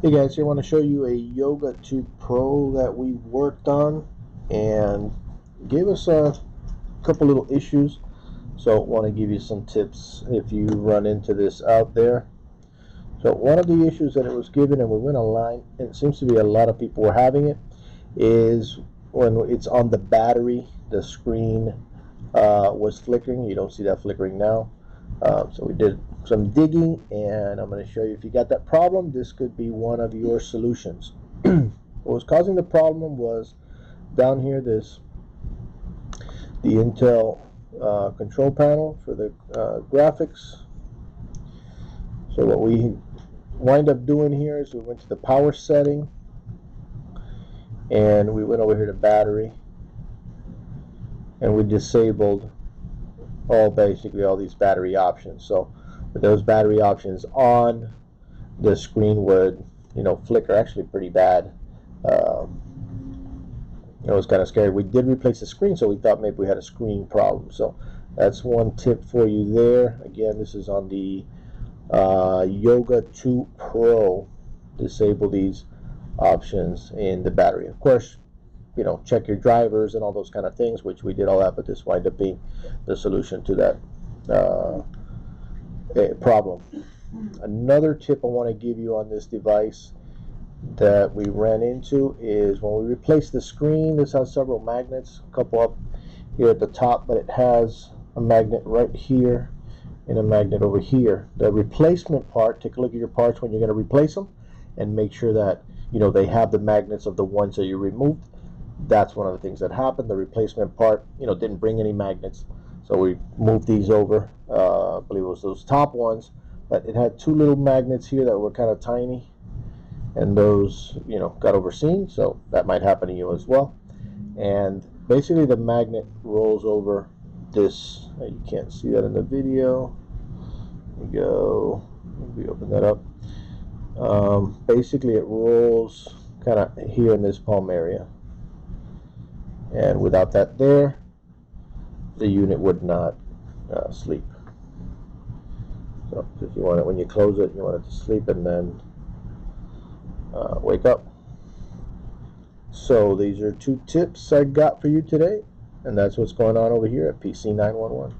Hey guys, here I want to show you a Yoga 2 Pro that we worked on and gave us a couple little issues. So I want to give you some tips if you run into this out there. So one of the issues that it was given, and we went online, and it seems to be a lot of people were having it, is when it's on the battery, the screen was flickering. You don't see that flickering now. So we did some digging, and I'm going to show you if you got that problem, this could be one of your solutions. What was causing the problem was down here, the Intel control panel for the graphics. So what we wind up doing here is we went to the power setting, and we went over here to battery, and we disabled basically all these battery options. So with those battery options on, the screen would flicker actually pretty bad. It was kind of scary. We did replace the screen, so we thought maybe we had a screen problem. So that's one tip for you there. Again, this is on the Yoga 2 Pro. Disable these options in the battery. Of course, check your drivers and all those kind of things, which we did all that, but this wind up being the solution to that problem. Another tip I want to give you on this device that we ran into is when we replace the screen, this has several magnets, a couple up here at the top, but it has a magnet right here and a magnet over here. The replacement part, take a look at your parts when you're going to replace them and make sure that they have the magnets of the ones that you removed. That's one of the things that happened. The replacement part didn't bring any magnets, so we moved these over. I believe it was those top ones, but it had two little magnets here that were kind of tiny, and those got overseen, so that might happen to you as well. And basically the magnet rolls over this. You can't see that in the video. There we go. Maybe open that up. Basically it rolls kind of here in this palm area, and without that there, the unit would not sleep. So if you want it, when you close it, you want it to sleep and then wake up. So these are two tips I got for you today, and that's what's going on over here at PC 911.